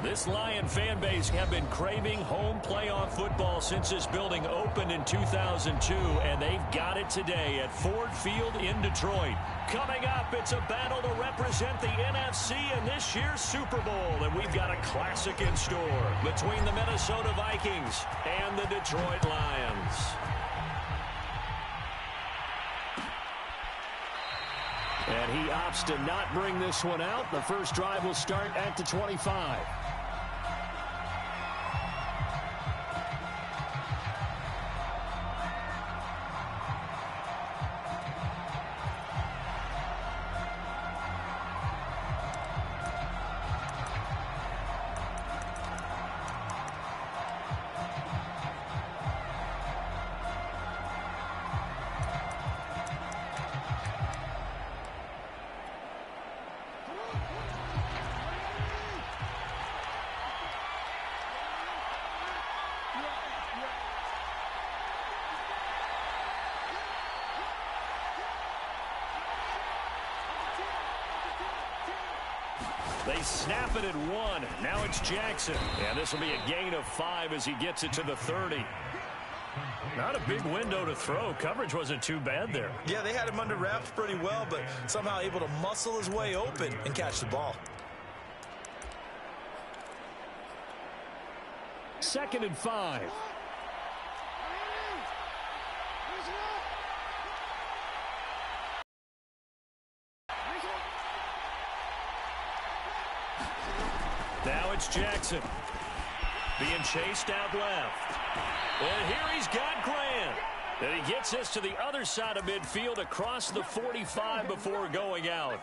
This Lion fan base have been craving home playoff football since this building opened in 2002, and they've got it today at Ford Field in Detroit. Coming up, it's a battle to represent the NFC in this year's Super Bowl, and we've got a classic in store between the Minnesota Vikings and the Detroit Lions. And he opts to not bring this one out. The first drive will start at the 25. They snap it at 1. Now it's Jackson. And this will be a gain of 5 as he gets it to the 30. Not a big window to throw. Coverage wasn't too bad there. Yeah, they had him under wraps pretty well, but somehow able to muscle his way open and catch the ball. 2nd and 5. Now it's Jackson being chased out left. And here he's got Grant. And he gets this to the other side of midfield across the 45 before going out.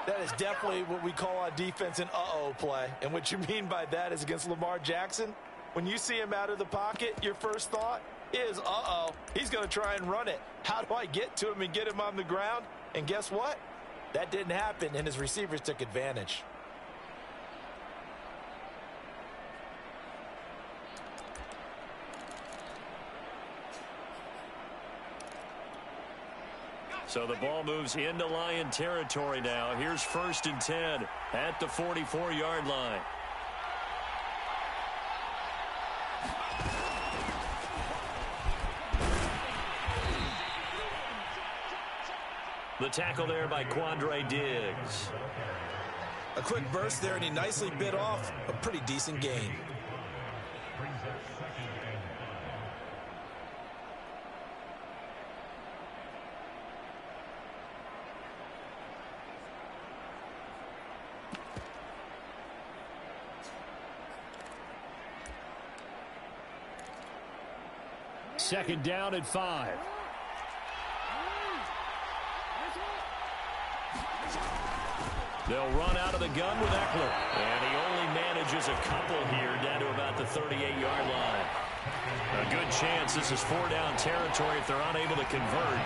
That is definitely what we call on defense an uh-oh play. And what you mean by that is against Lamar Jackson, when you see him out of the pocket, your first thought is, uh-oh, he's going to try and run it. How do I get to him and get him on the ground? And guess what? That didn't happen, and his receivers took advantage. So the ball moves into Lion territory now. Here's 1st and 10 at the 44-yard line. The tackle there by Quandre Diggs. A quick burst there, and he nicely bit off a pretty decent gain. Second down at 5. They'll run out of the gun with Eckler. And he only manages a couple here down to about the 38-yard line. A good chance this is 4-down territory if they're unable to convert.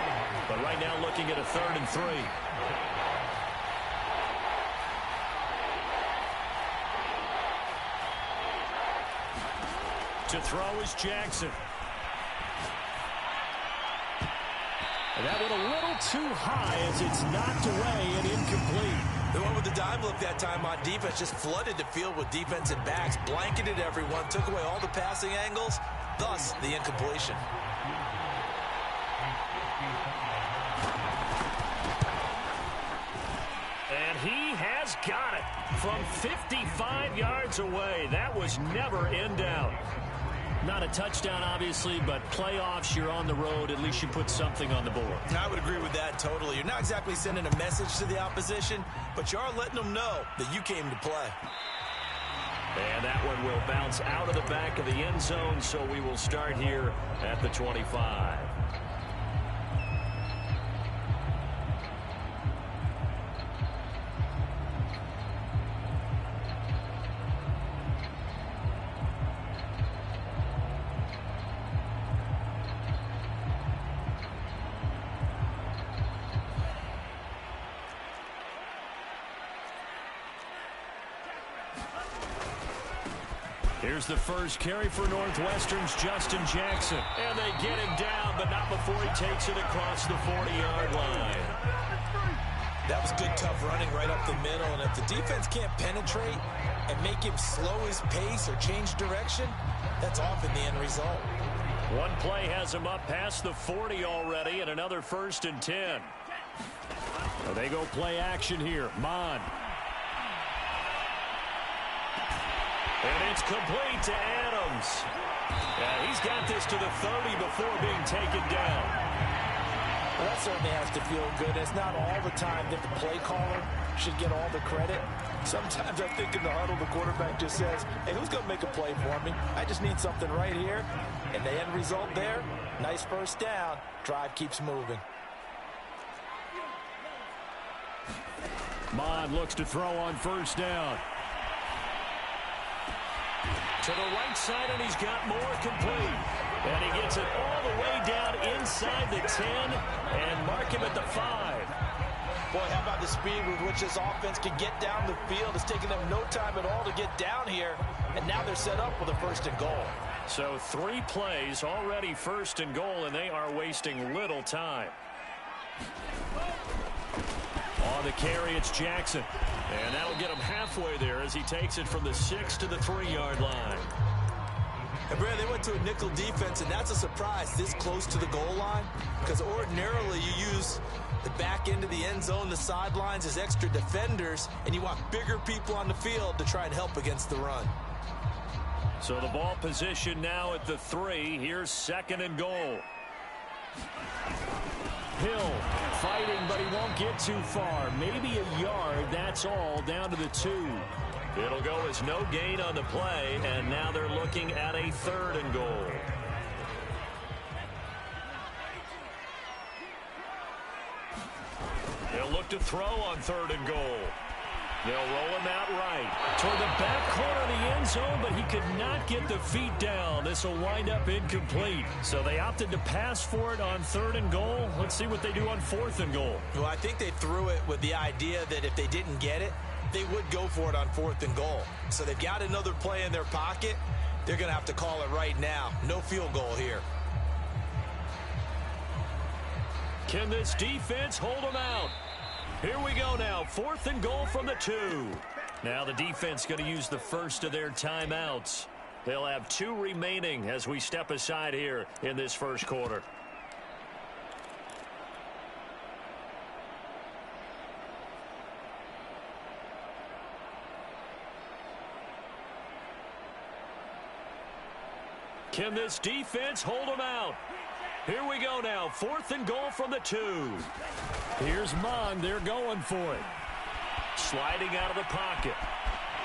But right now looking at a 3rd and 3. To throw is Jackson. And that one a little too high as it's knocked away and incomplete. They went with the dive look that time on defense, just flooded the field with defensive backs, blanketed everyone, took away all the passing angles, thus the incompletion. And he has got it from 55 yards away. That was never in doubt. Not a touchdown, obviously, but playoffs, you're on the road. At least you put something on the board. I would agree with that totally. You're not exactly sending a message to the opposition, but you are letting them know that you came to play. And that one will bounce out of the back of the end zone, so we will start here at the 25. Here's the first carry for Northwestern's Justin Jackson. And they get him down, but not before he takes it across the 40-yard line. That was good, tough running right up the middle, and if the defense can't penetrate and make him slow his pace or change direction, that's often the end result. One play has him up past the 40 already, and another 1st and 10. So they go play action here. Mon. And it's complete to Adams. Yeah, he's got this to the 30 before being taken down. Well, that certainly has to feel good. It's not all the time that the play caller should get all the credit. Sometimes I think in the huddle, the quarterback just says, hey, who's going to make a play for me? I just need something right here. And the end result there, nice first down. Drive keeps moving. Mon looks to throw on 1st down. To the right side, and he's got more complete. And he gets it all the way down inside the 10 and mark him at the 5. Boy, how about the speed with which this offense can get down the field? It's taken them no time at all to get down here, and now they're set up with a 1st and goal. So 3 plays, already 1st and goal, and they are wasting little time. On the carry, it's Jackson. And that'll get him halfway there as he takes it from the 6 to the 3-yard line. And Brad, they went to a nickel defense, and that's a surprise this close to the goal line, because ordinarily you use the back end of the end zone, the sidelines as extra defenders, and you want bigger people on the field to try and help against the run. So the ball position now at the 3. Here's 2nd and goal. Hill fighting, but he won't get too far. Maybe a yard, that's all, down to the 2. It'll go as no gain on the play, and now they're looking at a 3rd and goal. They'll look to throw on 3rd and goal. They'll roll him out right toward the back corner of the end zone, but he could not get the feet down. This will wind up incomplete. So they opted to pass for it on 3rd and goal. Let's see what they do on 4th and goal. Well, I think they threw it with the idea that if they didn't get it, they would go for it on 4th and goal. So they've got another play in their pocket. They're going to have to call it right now. No field goal here. Can this defense hold them out? Here we go now. 4th and goal from the 2. Now the defense going to use the first of their timeouts. They'll have 2 remaining as we step aside here in this first quarter. Can this defense hold them out? Here we go now. 4th and goal from the 2. Here's Mon. They're going for it. Sliding out of the pocket.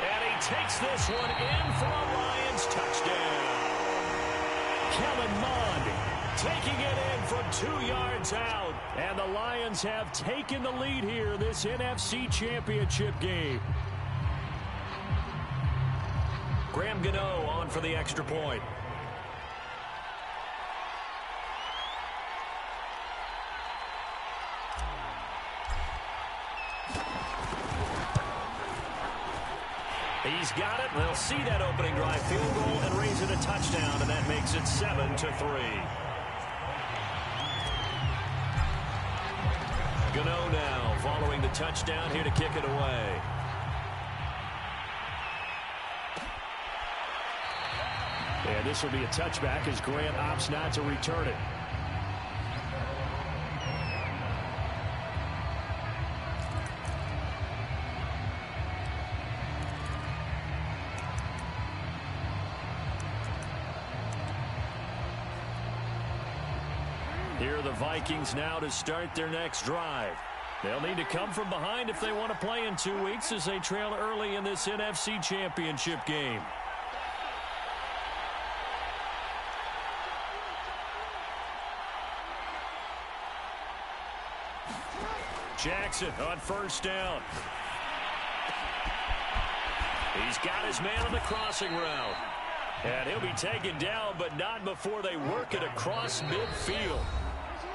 And he takes this one in for a Lions touchdown. Kellen Mond taking it in from 2 yards out. And the Lions have taken the lead here in this NFC Championship game. Graham Gano on for the extra point. He's got it. They'll see that opening drive field goal and raise it a touchdown, and that makes it 7-3. Gano now following the touchdown here to kick it away. And this will be a touchback as Grant opts not to return it. Here are the Vikings now to start their next drive. They'll need to come from behind if they want to play in 2 weeks as they trail early in this NFC Championship game. Jackson on 1st down. He's got his man on the crossing route. And he'll be taken down, but not before they work it across midfield.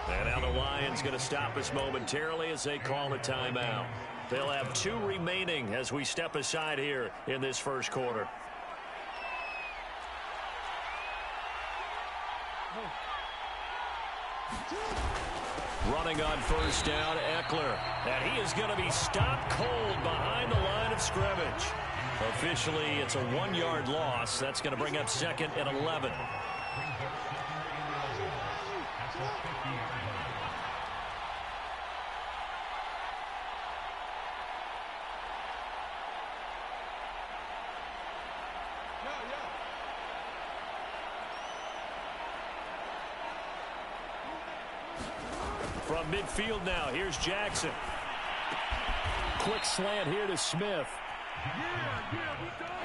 And now the Lions going to stop us momentarily as they call a timeout. They'll have 2 remaining as we step aside here in this first quarter. running on first down, Eckler. And he is going to be stopped cold behind the line of scrimmage. Officially, it's a 1-yard loss. That's going to bring up 2nd and 11. From midfield now, here's Jackson. Quick slant here to Smith.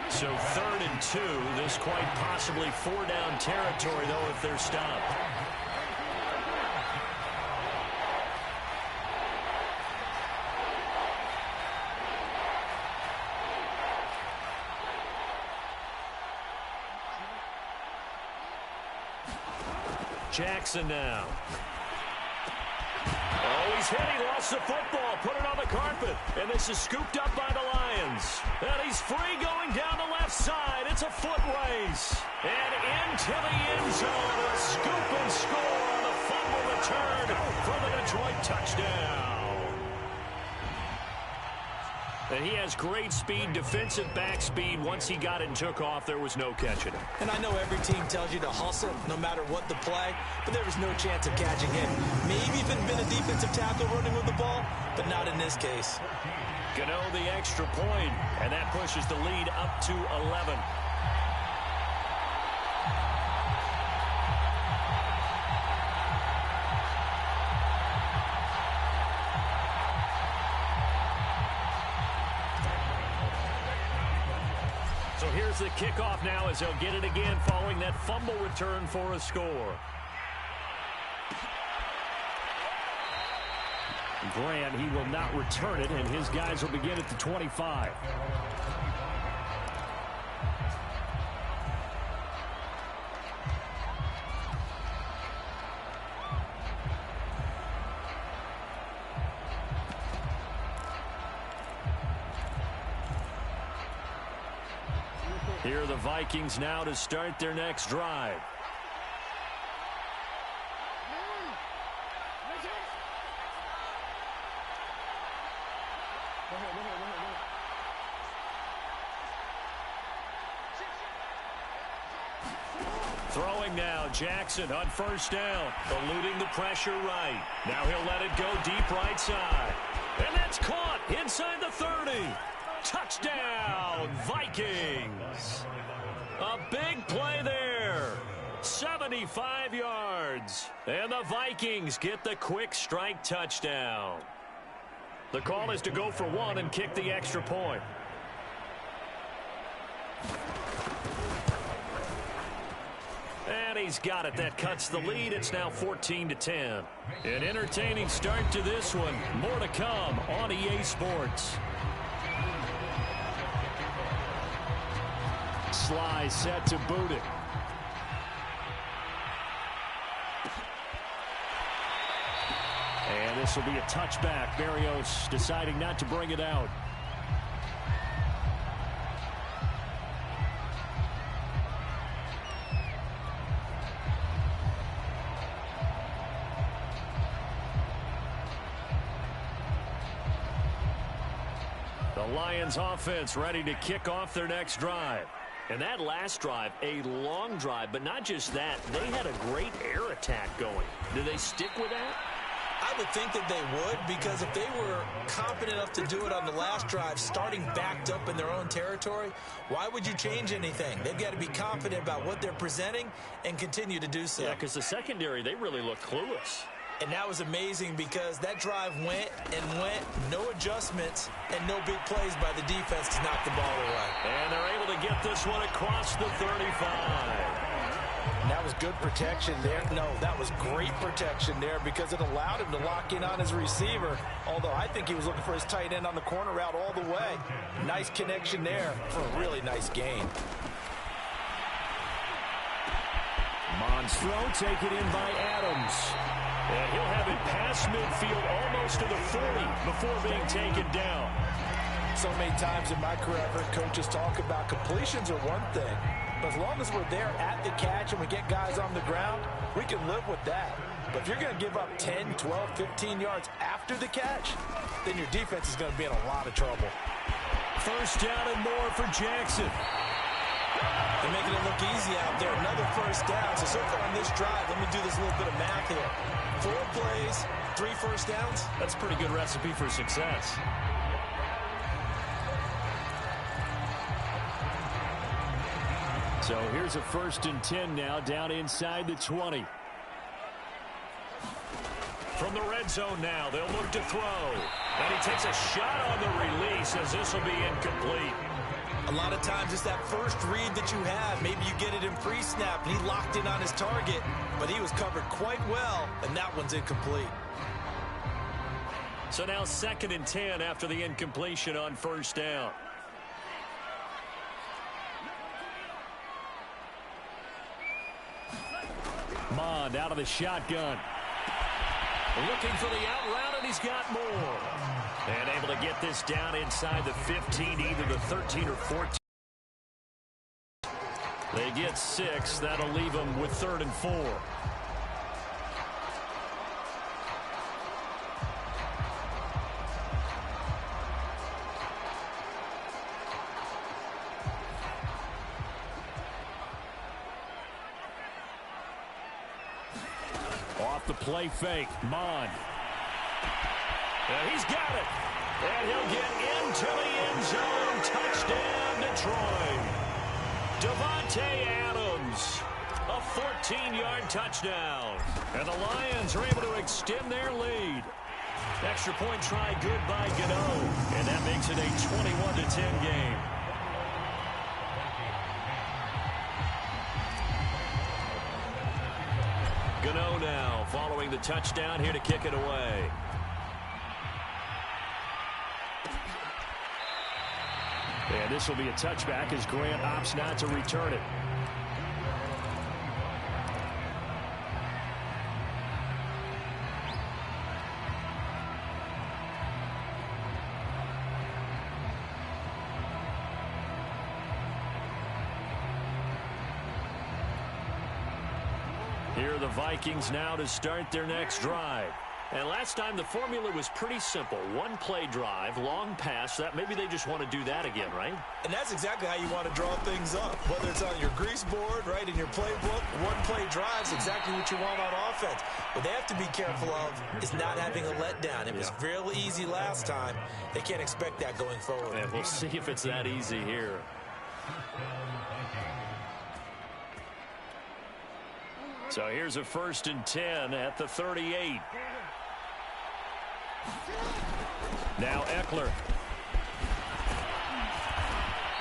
So 3rd and 2. This quite possibly 4-down territory, though, if they're stopped. Jackson now. Oh, he's hit. He lost the football. Put it on the carpet. And this is scooped up by the Lions. And he's free going down the left side. It's a foot race. And into the end zone. A scoop and score on the fumble return for the Detroit touchdown. And he has great speed, defensive back speed. Once he got it and took off, there was no catching him. And I know every team tells you to hustle no matter what the play, but there was no chance of catching him. Maybe if it had been a defensive tackle running with the ball, but not in this case. Gano the extra point, and that pushes the lead up to 11. So here's the kickoff now as he'll get it again following that fumble return for a score. Grant, he will not return it, and his guys will begin at the 25. Here are the Vikings now to start their next drive. Throwing now, Jackson on first down, eluding the pressure right. Now he'll let it go deep right side. And that's caught inside the 30. Touchdown, Vikings. A big play there. 75 yards. And the Vikings get the quick strike touchdown. The call is to go for one and kick the extra point. And he's got it. That cuts the lead. It's now 14-10. An entertaining start to this one. More to come on EA Sports. Sly set to boot it. And this will be a touchback. Berrios deciding not to bring it out. The Lions offense ready to kick off their next drive. And that last drive, a long drive, but not just that. They had a great air attack going. Do they stick with that? I would think that they would, because if they were confident enough to do it on the last drive, starting backed up in their own territory, why would you change anything? They've got to be confident about what they're presenting and continue to do so. Yeah, because the secondary, they really look clueless. And that was amazing because that drive went and went, no adjustments, and no big plays by the defense to knock the ball away. And they're able to get this one across the 35. And that was good protection there. No, that was great protection there because it allowed him to lock in on his receiver, although I think he was looking for his tight end on the corner route all the way. Nice connection there for a really nice gain. Mons throw taken in by Adams. And he'll have it past midfield almost to the 40 before being taken down. So many times in my career, I've heard coaches talk about completions are one thing. But as long as we're there at the catch and we get guys on the ground, we can live with that. But if you're going to give up 10, 12, 15 yards after the catch, then your defense is going to be in a lot of trouble. First down and more for Jackson. They're making it look easy out there. Another first down. So far on this drive, let me do this little bit of math here. 4 plays, 3 first downs. That's a pretty good recipe for success. So here's a 1st and 10 now, down inside the 20. From the red zone now, they'll look to throw. And he takes a shot on the release as this will be incomplete. A lot of times it's that first read that you have. Maybe you get it in pre-snap, and he locked in on his target, but he was covered quite well, and that one's incomplete. So now 2nd and 10 after the incompletion on 1st down. Mond out of the shotgun. Looking for the out route, and he's got more. And able to get this down inside the 15, either the 13 or 14. They get 6. That'll leave them with 3rd and 4. Off the play fake, Mond. He's got it. And he'll get into the end zone. Touchdown, Detroit. Davante Adams. A 14-yard touchdown. And the Lions are able to extend their lead. Extra point try good by Gano. And that makes it a 21-10 game. Gano now following the touchdown here to kick it away. And this will be a touchback as Grant opts not to return it. Here are the Vikings now to start their next drive. And last time the formula was pretty simple. 1 play drive, long pass. That maybe they just want to do that again, right? And that's exactly how you want to draw things up. Whether it's on your grease board, right, in your playbook, 1 play drive is exactly what you want on offense. What they have to be careful of is not having a letdown. It was real easy last time. They can't expect that going forward. And we'll see if it's that easy here. So here's a 1st and 10 at the 38. Now Eckler.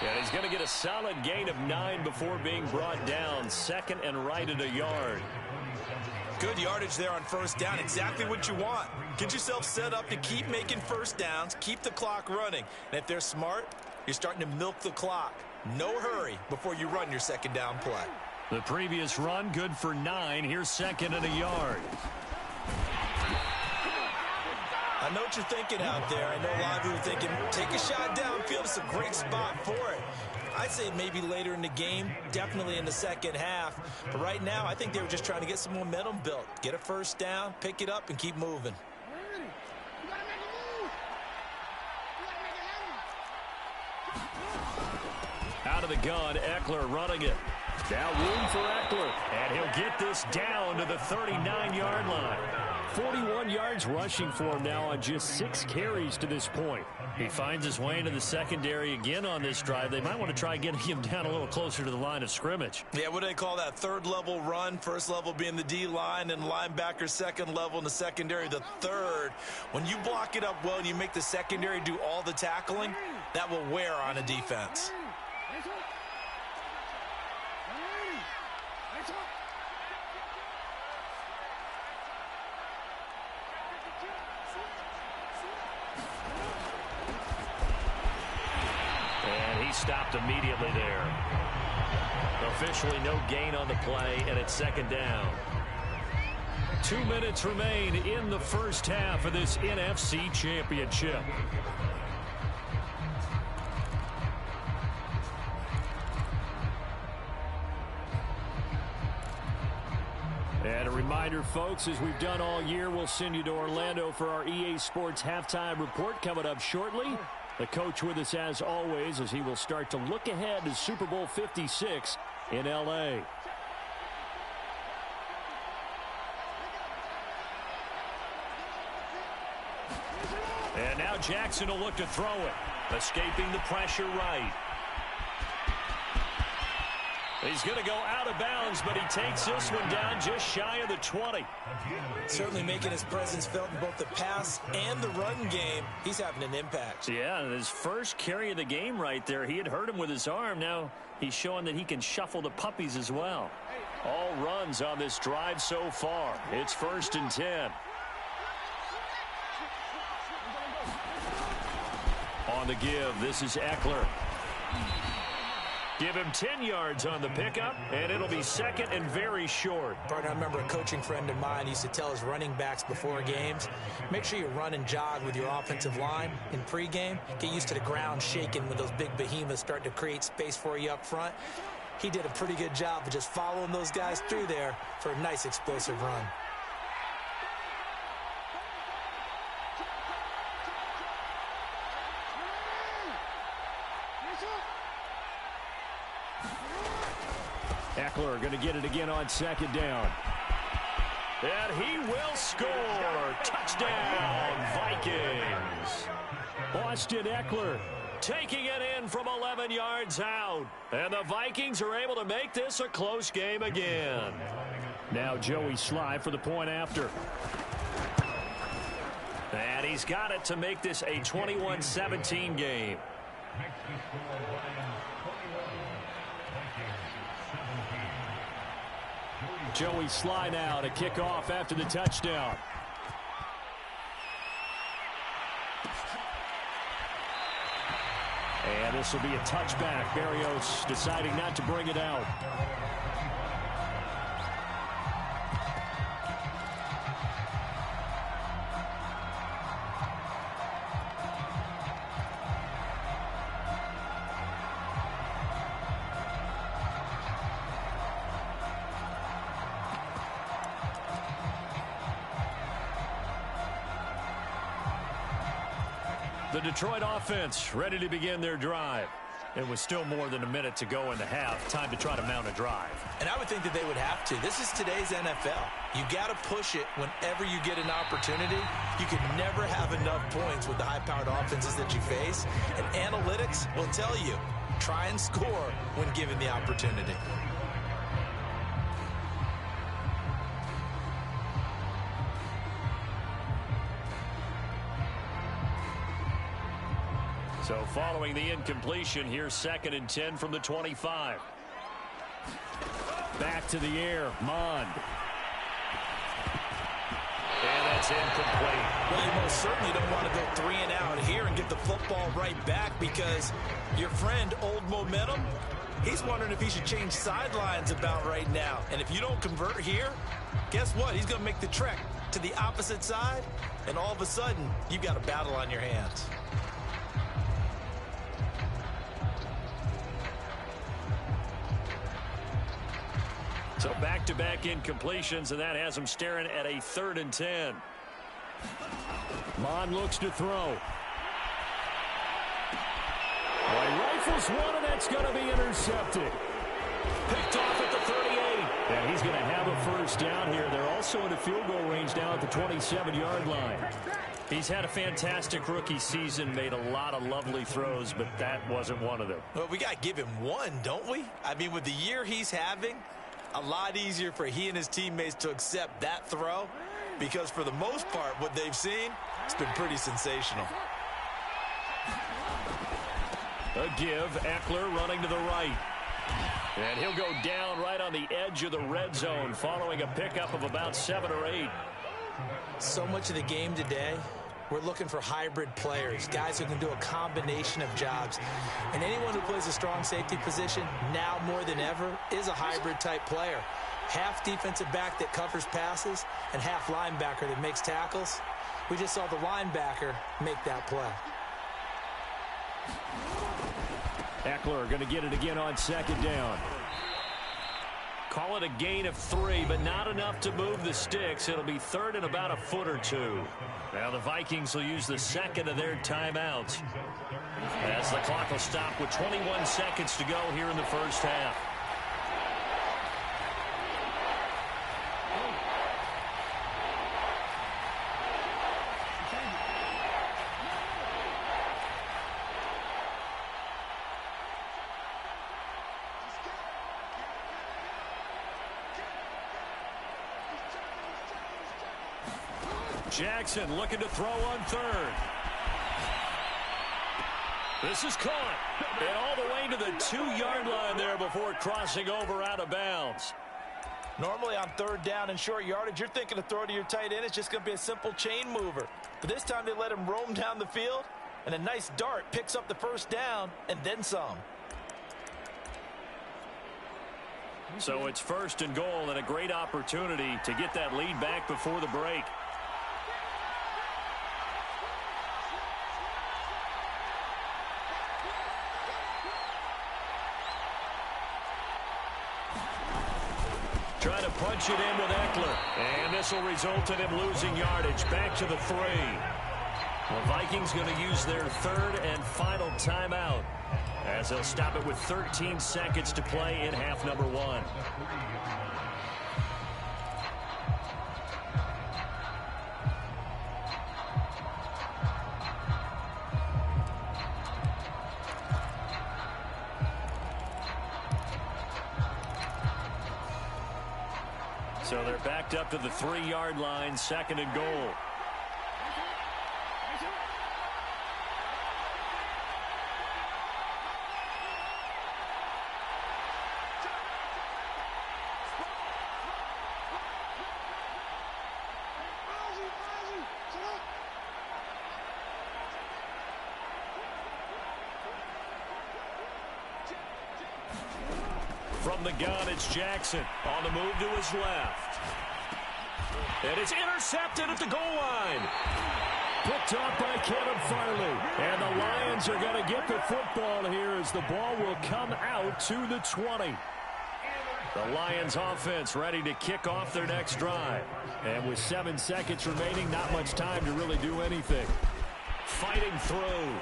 And he's going to get a solid gain of 9 before being brought down. 2nd and right at a yard. Good yardage there on 1st down. Exactly what you want. Get yourself set up to keep making 1st downs. Keep the clock running. And if they're smart, you're starting to milk the clock. No hurry before you run your 2nd down play. The previous run good for 9. Here's 2nd and a yard. I know what you're thinking out there. I know a lot of you are thinking, take a shot downfield. It's a great spot for it. I'd say maybe later in the game, definitely in the 2nd half. But right now, I think they were just trying to get some momentum built. Get a 1st down, pick it up, and keep moving. Out of the gun, Eckler running it. Now room for Eckler, and he'll get this down to the 39-yard line. 41 yards rushing for him now on just 6 carries to this point. He finds his way into the secondary again on this drive. They might want to try getting him down a little closer to the line of scrimmage. Yeah, what do they call that? 3rd level run. 1st level being the D-line, and linebacker 2nd level in the secondary, the 3rd. When you block it up well and you make the secondary do all the tackling, that will wear on a defense. Stopped immediately there. Officially no gain on the play, and it's 2nd down. 2 minutes remain in the 1st half of this NFC Championship. And a reminder, folks, as we've done all year, we'll send you to Orlando for our EA Sports halftime report coming up shortly. The coach with us as always as he will start to look ahead to Super Bowl 56 in L.A. And now Jackson will look to throw it. Escaping the pressure right. He's going to go out of bounds, but he takes this one down just shy of the 20. Certainly making his presence felt in both the pass and the run game. He's having an impact. Yeah, his first carry of the game right there. He had hurt him with his arm. Now he's showing that he can shuffle the puppies as well. All runs on this drive so far. It's 1st and 10. On the give, this is Eckler. Give him 10 yards on the pickup, and it'll be 2nd and very short. Partner, I remember a coaching friend of mine used to tell his running backs before games, make sure you run and jog with your offensive line in pregame. Get used to the ground shaking when those big behemoths start to create space for you up front. He did a pretty good job of just following those guys through there for a nice explosive run. Eckler going to get it again on 2nd down. And he will score. Touchdown, Vikings. Austin Eckler taking it in from 11 yards out. And the Vikings are able to make this a close game again. Now Joey Sly for the point after. And he's got it to make this a 21-17 game. Joey Sly now to kick off after the touchdown. And this will be a touchback. Berrios deciding not to bring it out. The Detroit offense ready to begin their drive. It was still more than a minute to go in the half. Time to try to mount a drive. And I would think that they would have to. This is today's NFL. You got to push it whenever you get an opportunity. You can never have enough points with the high-powered offenses that you face. And analytics will tell you, try and score when given the opportunity. So following the incompletion, here's 2nd and 10 from the 25. Back to the air, Mond. And that's incomplete. Well, you most certainly don't want to go 3 and out here and get the football right back because your friend, Old Momentum, he's wondering if he should change sidelines about right now. And if you don't convert here, guess what? He's going to make the trek to the opposite side, and all of a sudden, you've got a battle on your hands. So back-to-back incompletions, and that has him staring at a 3rd and 10. Mond looks to throw. Well, he rifles one, and that's going to be intercepted. Picked off at the 38. And he's going to have a first down here. They're also in a field goal range now at the 27-yard line. He's had a fantastic rookie season, made a lot of lovely throws, but that wasn't one of them. Well, we got to give him one, don't we? I mean, with the year he's having, a lot easier for he and his teammates to accept that throw because for the most part, what they've seen, it's been pretty sensational. A give, Eckler running to the right. And he'll go down right on the edge of the red zone following a pickup of about 7 or 8. So much of the game today, we're looking for hybrid players, guys who can do a combination of jobs. And anyone who plays a strong safety position now more than ever is a hybrid type player. Half defensive back that covers passes and half linebacker that makes tackles. We just saw the linebacker make that play. Eckler going to get it again on 2nd down. Call it a gain of 3, but not enough to move the sticks. It'll be third and about a foot or two. Now the Vikings will use the second of their timeouts, as the clock will stop with 21 seconds to go here in the first half. Jackson looking to throw on third. This is caught. And all the way to the 2-yard line there before crossing over out of bounds. Normally on third down and short yardage, you're thinking to throw to your tight end. It's just going to be a simple chain mover. But this time they let him roam down the field, and a nice dart picks up the first down and then some. So it's first and goal and a great opportunity to get that lead back before the break. Trying to punch it in with Eckler. And this will result in him losing yardage. Back to the 3. The Vikings going to use their third and final timeout, as they'll stop it with 13 seconds to play in half number 1. So they're backed up to the 3-yard line, second and goal. From the gun, it's Jackson on the move to his left. And it's intercepted at the goal line. Picked off by Kevin Farley. And the Lions are going to get the football here as the ball will come out to the 20. The Lions offense ready to kick off their next drive. And with 7 seconds remaining, not much time to really do anything. Fighting through.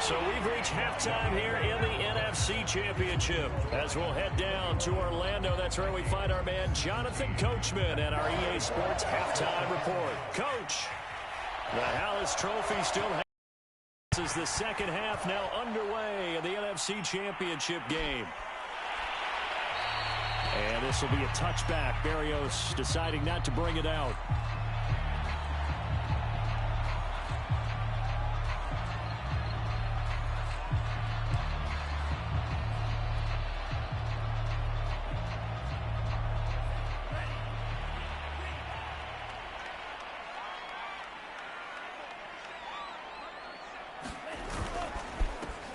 So we've reached halftime here in the NFC Championship. As we'll head down to Orlando, that's where we find our man Jonathan Coachman and our EA Sports Halftime Report. Coach, the Hallis Trophy still has. This is the second half now underway in the NFC Championship game. And this will be a touchback. Berrios deciding not to bring it out.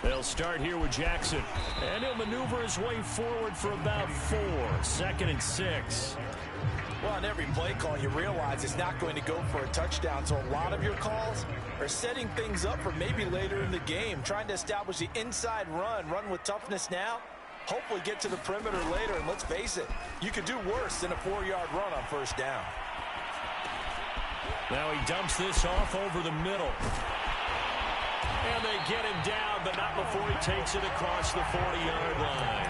They'll start here with Jackson. And he'll maneuver his way forward for about 4. Second and 6. Well, on every play call, you realize it's not going to go for a touchdown. So a lot of your calls are setting things up for maybe later in the game, trying to establish the inside run with toughness now, hopefully get to the perimeter later. And let's face it, you could do worse than a 4-yard run on first down. Now he dumps this off over the middle. And they get him down, but not before he takes it across the 40-yard line.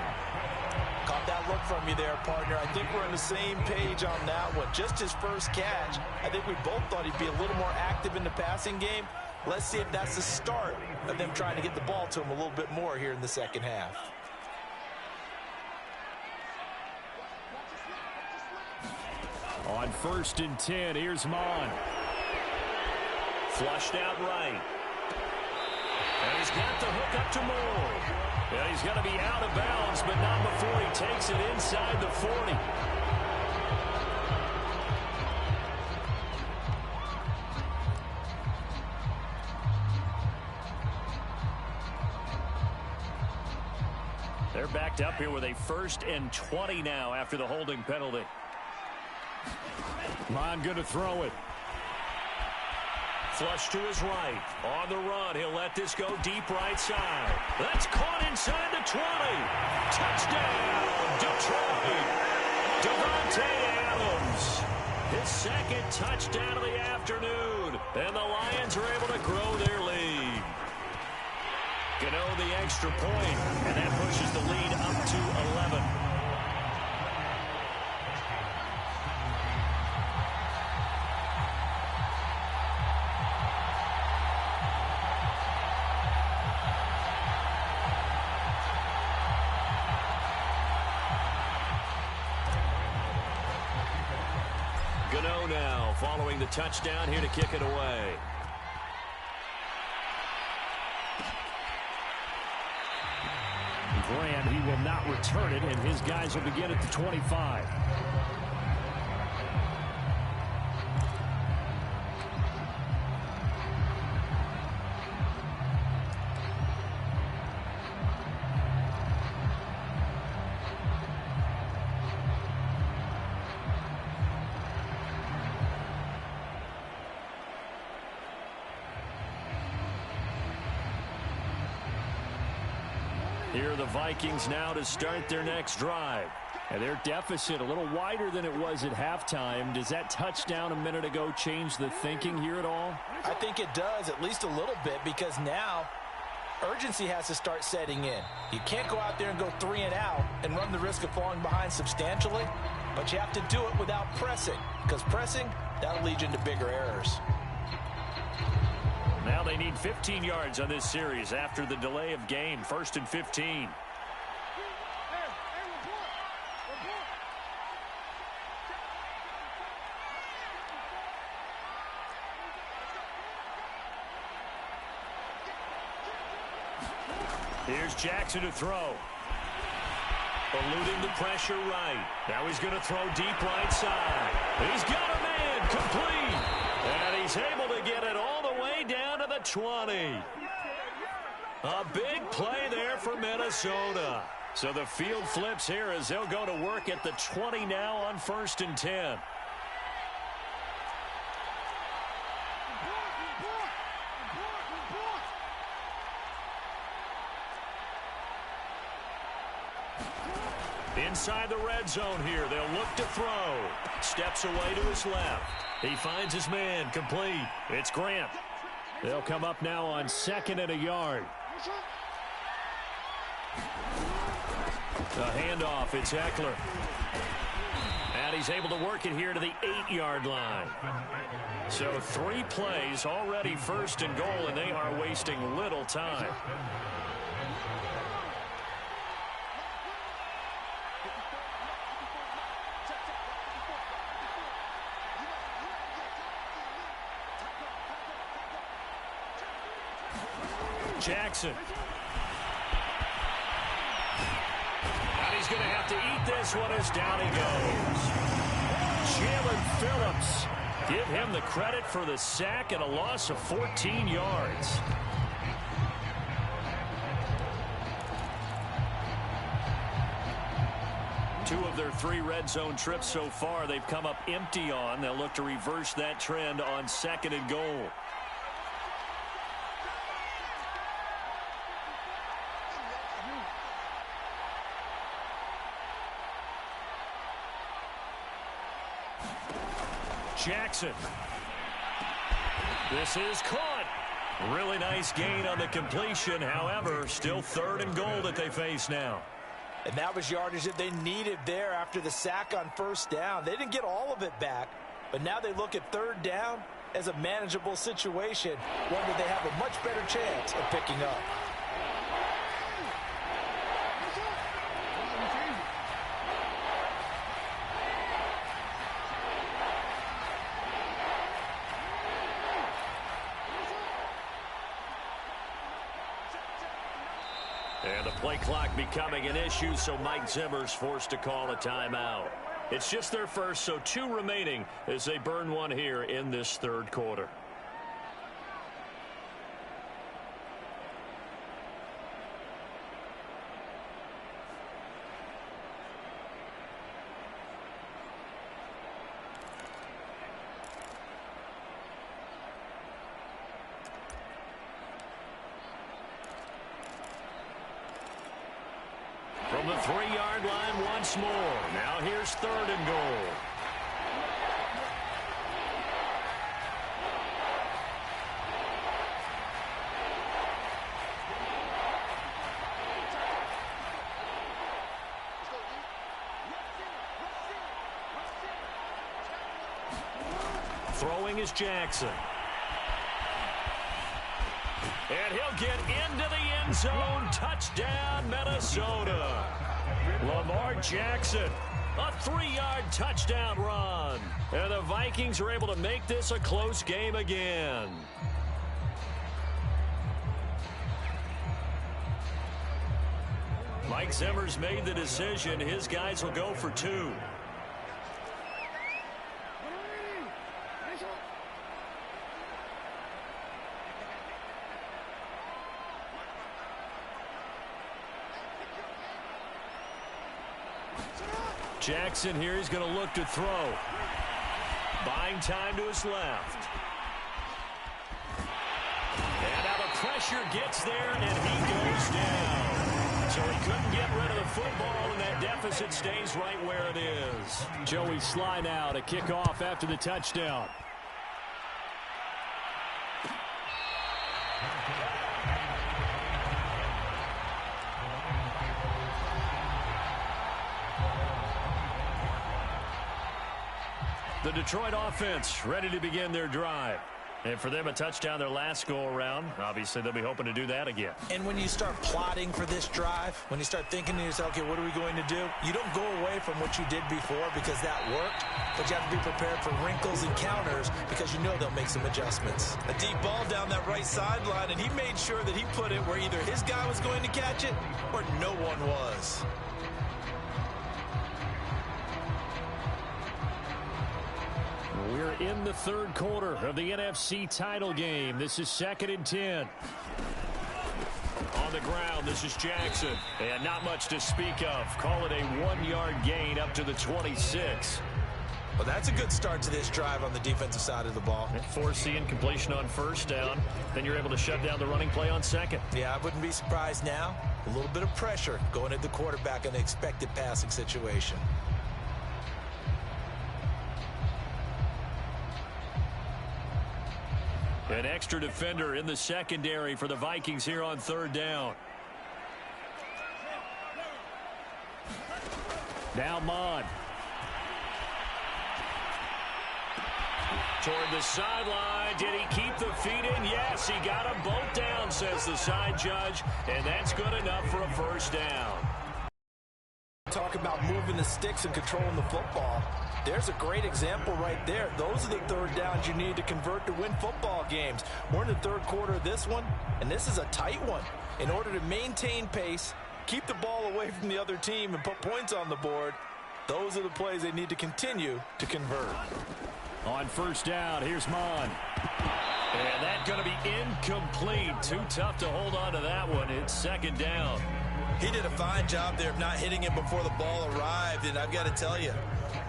Caught that look from you there, partner. I think we're on the same page on that one. Just his first catch. I think we both thought he'd be a little more active in the passing game. Let's see if that's the start of them trying to get the ball to him a little bit more here in the second half. On first and 10, here's Mon. Flushed out right. And he's got the hook up to Moore. And he's going to be out of bounds, but not before he takes it inside the 40. They're backed up here with a 1st and 20 now after the holding penalty. Mon going to throw it. flush to his right. On the run, he'll let this go deep right side. That's caught inside the 20. Touchdown, Detroit. Devontae Adams. His second touchdown of the afternoon. And the Lions are able to grow their lead. Gano the extra point, and that pushes the lead up to 11. Gano now following the touchdown here to kick it away. Graham, he will not return it, and his guys will begin at the 25. Here are the Vikings now to start their next drive. And their deficit a little wider than it was at halftime. Does that touchdown a minute ago change the thinking here at all? I think it does, at least a little bit, because now urgency has to start setting in. You can't go out there and go 3 and out and run the risk of falling behind substantially, but you have to do it without pressing, because pressing, that'll lead you into bigger errors. Now they need 15 yards on this series after the delay of game. 1st and 15. Here's Jackson to throw. Eluding the pressure right. Now he's going to throw deep right side. He's got a man complete. And he's able to get it all the way down to the 20. A big play there for Minnesota. So the field flips here as they'll go to work at the 20 now on 1st and 10. Inside the red zone here. They'll look to throw. Steps away to his left. He finds his man complete. It's Grant. They'll come up now on 2nd and a yard. The handoff. It's Eckler. And he's able to work it here to the 8-yard line. So 3 plays already 1st and goal, and they are wasting little time. Jackson. And he's going to have to eat this one as down he goes. Jalen Phillips. Give him the credit for the sack and a loss of 14 yards. Two of their 3 red zone trips so far they've come up empty on. They'll look to reverse that trend on 2nd and goal. Jackson. This is caught. Really nice gain on the completion. However, still 3rd and goal that they face now. And that was yardage that they needed there after the sack on 1st down. They didn't get all of it back, but now they look at 3rd down as a manageable situation, one that they have a much better chance of picking up. And the play clock becoming an issue, so Mike Zimmer's forced to call a timeout. It's just their first, so 2 remaining as they burn one here in this 3rd quarter. 3-yard line once more. Now here's 3rd and goal. Throwing is Jackson. And he'll get into the end zone. Touchdown, Minnesota. Lamar Jackson, a 3-yard touchdown run. And the Vikings are able to make this a close game again. Mike Zimmer's made the decision. His guys will go for 2. Jackson here, he's going to look to throw. Buying time to his left. And now the pressure gets there, and he goes down. So he couldn't get rid of the football, and that deficit stays right where it is. Joey Sly now to kick off after the touchdown. The Detroit offense ready to begin their drive. And for them, a touchdown their last go-around. Obviously, they'll be hoping to do that again. And when you start plotting for this drive, when you start thinking to yourself, okay, what are we going to do? You don't go away from what you did before because that worked, but you have to be prepared for wrinkles and counters because you know they'll make some adjustments. A deep ball down that right sideline, and he made sure that he put it where either his guy was going to catch it or no one was. We're in the 3rd quarter of the NFC title game. This is 2nd and 10. On the ground, this is Jackson. And not much to speak of. Call it a 1-yard gain up to the 26. Well, that's a good start to this drive on the defensive side of the ball. Forcing completion on 1st down. Then you're able to shut down the running play on 2nd. Yeah, I wouldn't be surprised now. A little bit of pressure going at the quarterback in an expected passing situation. An extra defender in the secondary for the Vikings here on 3rd down. Now Mond. Toward the sideline. Did he keep the feet in? Yes, he got them both down, says the side judge. And that's good enough for a 1st down. Talk about moving the sticks and controlling the football. There's a great example right there. Those are the 3rd downs you need to convert to win football games. We're in the 3rd quarter of this one, and this is a tight one. In order to maintain pace, keep the ball away from the other team, and put points on the board, those are the plays they need to continue to convert. On 1st down, here's Mond. And that's going to be incomplete. Too tough to hold on to that one. It's 2nd down. He did a fine job there of not hitting him before the ball arrived, and I've got to tell you,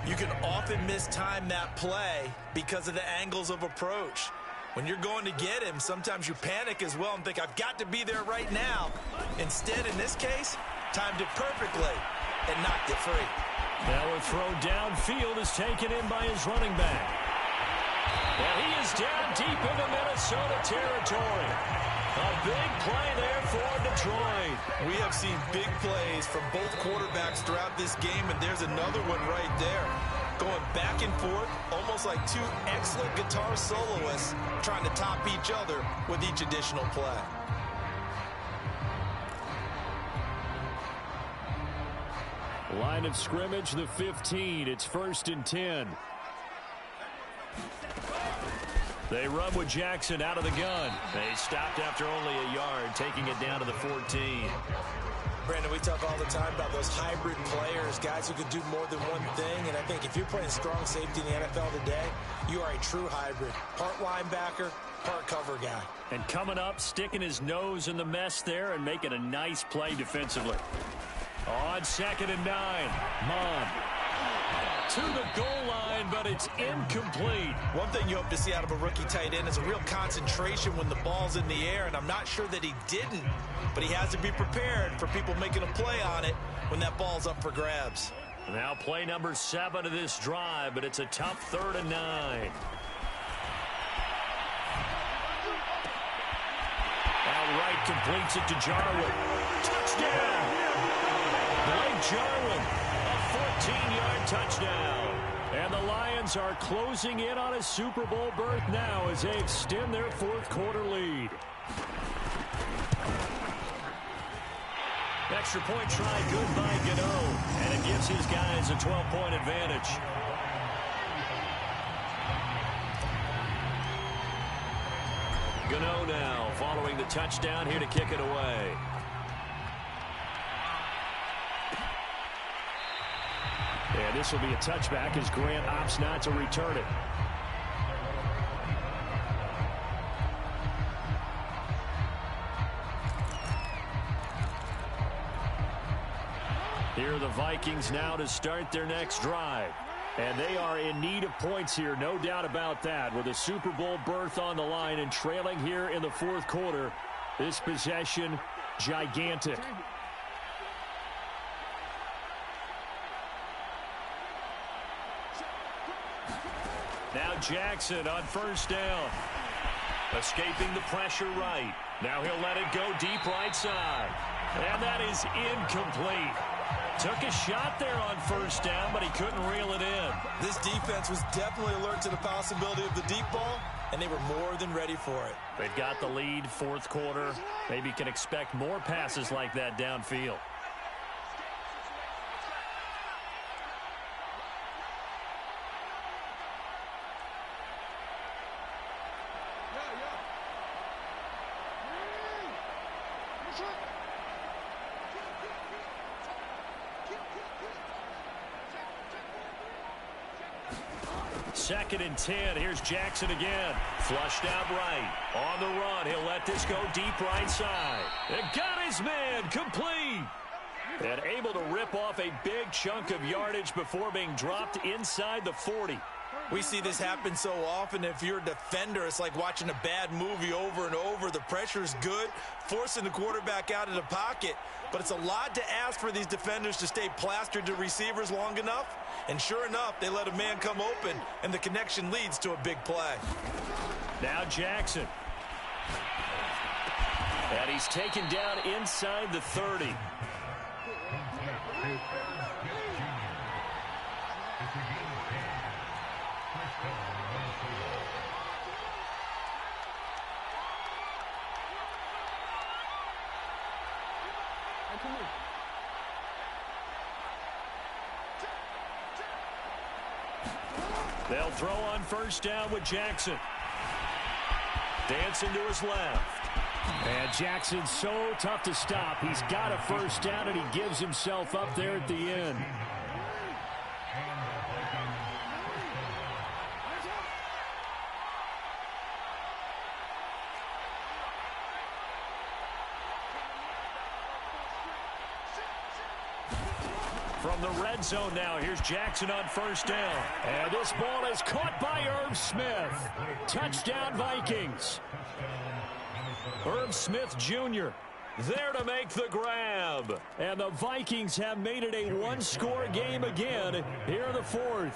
you can often mistime that play because of the angles of approach. When you're going to get him, sometimes you panic as well and think, I've got to be there right now. Instead, in this case, timed it perfectly and knocked it free. Now a throw downfield is taken in by his running back. And he is down deep into Minnesota territory. A big play there for Detroit. We have seen big plays from both quarterbacks throughout this game, and there's another one right there. Going back and forth, almost like 2 excellent guitar soloists trying to top each other with each additional play. Line of scrimmage, the 15. It's 1st and 10. They run with Jackson out of the gun. They stopped after only a yard, taking it down to the 14. Brandon, we talk all the time about those hybrid players, guys who can do more than one thing. And I think if you're playing strong safety in the NFL today, you are a true hybrid. Part linebacker, part cover guy. And coming up, sticking his nose in the mess there and making a nice play defensively. On 2nd and 9, Mond. To the goal line, but it's incomplete. One thing you hope to see out of a rookie tight end is a real concentration when the ball's in the air, and I'm not sure that he didn't, but he has to be prepared for people making a play on it when that ball's up for grabs. Now play number 7 of this drive, but it's a tough 3rd and 9. Outright completes it to Jarwin. Touchdown! Blake Jarwin, a 14-yard touchdown. And the Lions are closing in on a Super Bowl berth now as they extend their 4th quarter lead. Extra point try good by Gano, and it gives his guys a 12-point advantage. Gano now following the touchdown here to kick it away. And this will be a touchback as Grant opts not to return it. Here are the Vikings now to start their next drive. And they are in need of points here, no doubt about that. With a Super Bowl berth on the line and trailing here in the 4th quarter. This possession, gigantic. Now Jackson on 1st down. Escaping the pressure right. Now he'll let it go deep right side. And that is incomplete. Took a shot there on 1st down, but he couldn't reel it in. This defense was definitely alert to the possibility of the deep ball, and they were more than ready for it. They've got the lead, 4th quarter. Maybe can expect more passes like that downfield. Second and 10. Here's Jackson again. Flushed out right. On the run. He'll let this go deep right side. And got his man. Complete. And able to rip off a big chunk of yardage before being dropped inside the 40. We see this happen so often. If you're a defender, it's like watching a bad movie over and over. The pressure's good, forcing the quarterback out of the pocket. But it's a lot to ask for these defenders to stay plastered to receivers long enough. And sure enough, they let a man come open, and the connection leads to a big play. Now Jackson. And he's taken down inside the 30. They'll throw on 1st down with Jackson. Dancing to his left. And Jackson's so tough to stop. He's got a 1st down, and he gives himself up there at the end. From the red zone now, here's Jackson on 1st down. And this ball is caught by Irv Smith. Touchdown, Vikings. Irv Smith Jr. there to make the grab. And the Vikings have made it a one-score game again here in the 4th.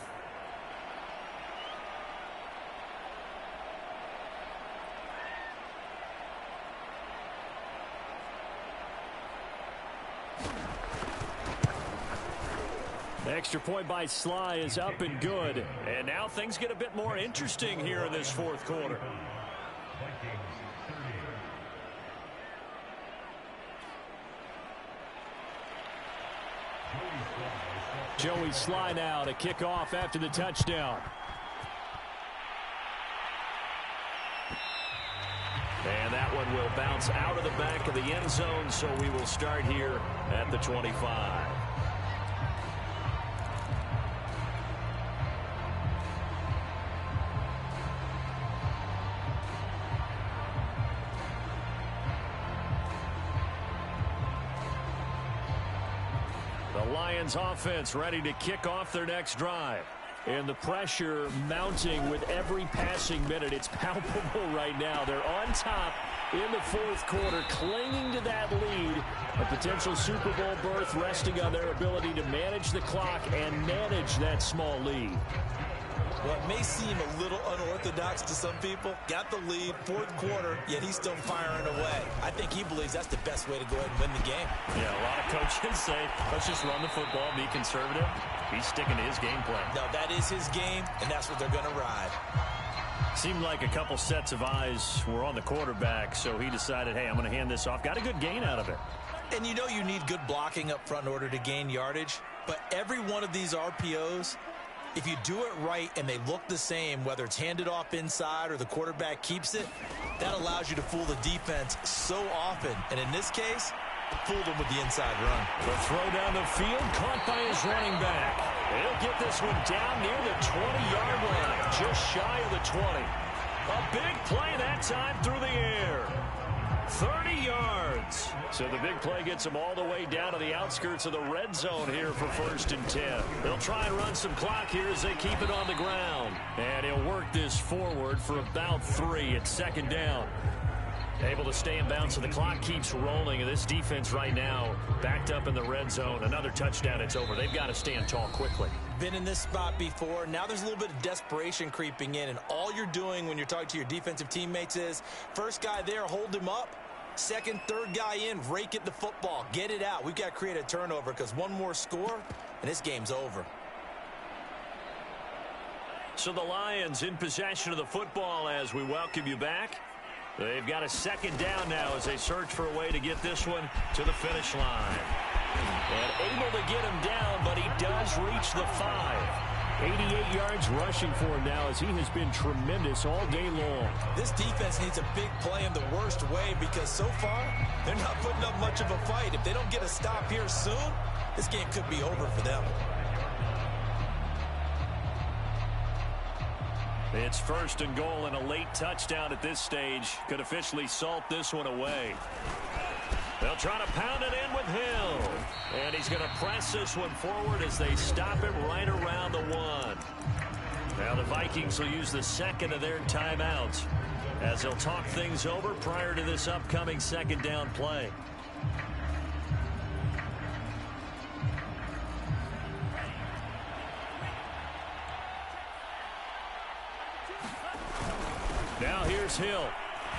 Extra point by Sly is up and good. And now things get a bit more interesting here in this 4th quarter. Joey Sly now to kick off after the touchdown. And that one will bounce out of the back of the end zone, so we will start here at the 25. The The Lions offense ready to kick off their next drive. And the pressure mounting with every passing minute. It's palpable right now. They're on top in the fourth quarter, clinging to that lead. A potential Super Bowl berth resting on their ability to manage the clock and manage that small lead. Well, it may seem a little unorthodox to some people. Got the lead, fourth quarter, yet he's still firing away. I think he believes that's the best way to go ahead and win the game. Yeah, a lot of coaches say, let's just run the football, be conservative. He's sticking to his game plan. No, that is his game, and that's what they're going to ride. Seemed like a couple sets of eyes were on the quarterback, so he decided, hey, I'm going to hand this off. Got a good gain out of it. And you know you need good blocking up front in order to gain yardage, but every one of these RPOs, if you do it right and they look the same, whether it's handed off inside or the quarterback keeps it, that allows you to fool the defense so often. And in this case, fooled them with the inside run. The throw down the field, caught by his running back. He'll get this one down near the 20-yard line, just shy of the 20. A big play that time through the air. 30 yards. So the big play gets him all the way down to the outskirts of the red zone here for 1st and 10. They'll try and run some clock here as they keep it on the ground. And he'll work this forward for about 3 at 2nd down. Able to stay in bounds, so the clock keeps rolling. And this defense right now backed up in the red zone. Another touchdown, it's over. They've got to stand tall quickly. Been in this spot before. Now there's a little bit of desperation creeping in. And all you're doing when you're talking to your defensive teammates is, first guy there, hold him up. Second, third guy in, rake at the football. Get it out. We've got to create a turnover because one more score, and this game's over. So the Lions in possession of the football as we welcome you back. They've got a 2nd down now as they search for a way to get this one to the finish line. And able to get him down, but he does reach the 5. 88 yards rushing for him now as he has been tremendous all day long. This defense needs a big play in the worst way because so far they're not putting up much of a fight. If they don't get a stop here soon, this game could be over for them. It's 1st and goal and a late touchdown at this stage. Could officially salt this one away. They'll try to pound it in with Hill. And he's going to press this one forward as they stop him right around the 1. Now the Vikings will use the 2nd of their timeouts as they'll talk things over prior to this upcoming 2nd down play. Now here's Hill.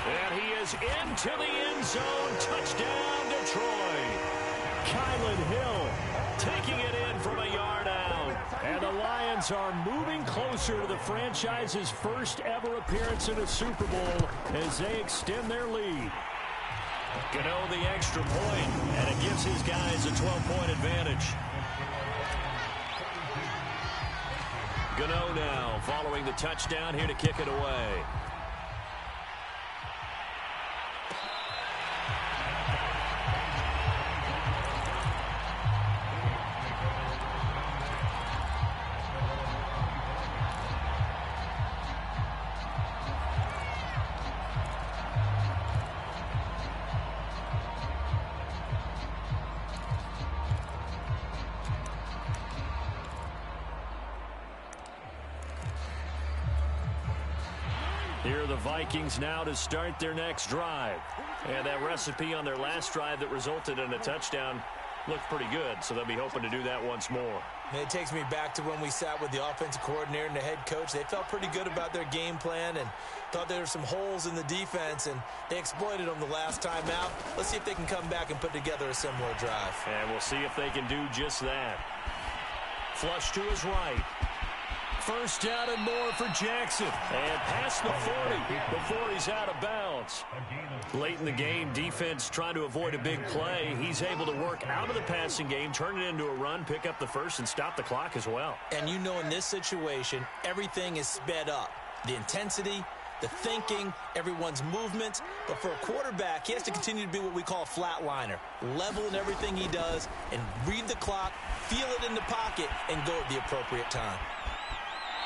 And he is into the end zone. Touchdown, Detroit. Kylan Hill taking it in from a yard out. And the Lions are moving closer to the franchise's first ever appearance in a Super Bowl as they extend their lead. Gano the extra point, and it gives his guys a 12-point advantage. Gano now following the touchdown here to kick it away. Here are the Vikings now to start their next drive. And that recipe on their last drive that resulted in a touchdown looked pretty good, so they'll be hoping to do that once more. And it takes me back to when we sat with the offensive coordinator and the head coach. They felt pretty good about their game plan and thought there were some holes in the defense, and they exploited them the last time out. Let's see if they can come back and put together a similar drive. And we'll see if they can do just that. Flush to his right. 1st down and more for Jackson. And past the 40 before he's out of bounds. Late in the game, defense trying to avoid a big play. He's able to work out of the passing game, turn it into a run, pick up the 1st, and stop the clock as well. And you know in this situation, everything is sped up. The intensity, the thinking, everyone's movement. But for a quarterback, he has to continue to be what we call a flatliner. Level in everything he does and read the clock, feel it in the pocket, and go at the appropriate time.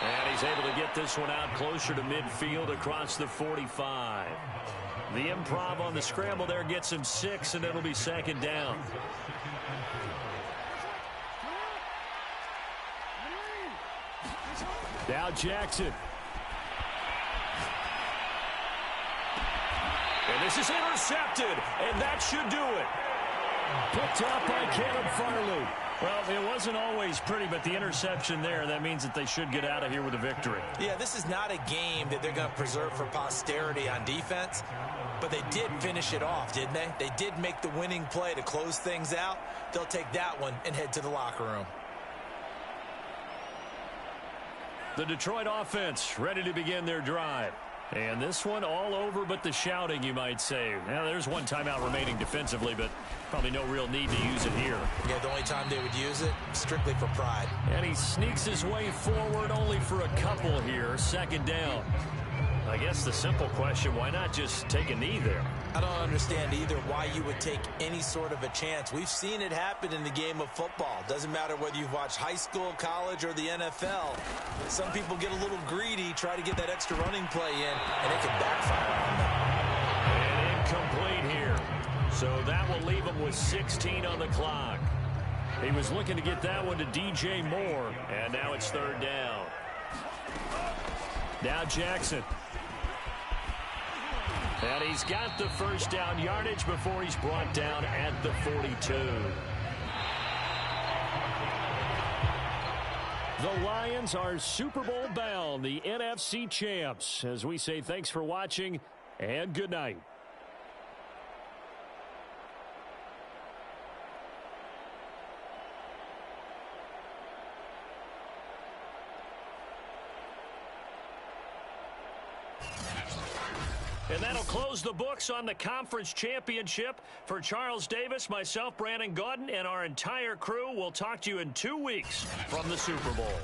And he's able to get this one out closer to midfield across the 45. The improv on the scramble there gets him 6, and it'll be 2nd down. Now Jackson. And this is intercepted, and that should do it. Picked up by Caleb Farley. Well, it wasn't always pretty, but the interception there, that means that they should get out of here with a victory. Yeah, this is not a game that they're going to preserve for posterity on defense, but they did finish it off, didn't they? They did make the winning play to close things out. They'll take that one and head to the locker room. The Detroit offense ready to begin their drive. And this one all over but the shouting, you might say. Now, there's one timeout remaining defensively, but probably no real need to use it here. Yeah, the only time they would use it, strictly for pride. And he sneaks his way forward only for a couple here. Second down. I guess the simple question, why not just take a knee there? I don't understand either why you would take any sort of a chance. We've seen it happen in the game of football. Doesn't matter whether you've watched high school, college, or the NFL. Some people get a little greedy, try to get that extra running play in, and it can backfire on them. And incomplete here. So that will leave him with 16 on the clock. He was looking to get that one to DJ Moore, and now it's third down. Now Jackson. And he's got the first down yardage before he's brought down at the 42. The Lions are Super Bowl bound, the NFC champs. As we say, thanks for watching and good night. And that'll close the books on the conference championship. For Charles Davis, myself, Brandon Gaudin, and our entire crew, we'll talk to you in 2 weeks from the Super Bowl.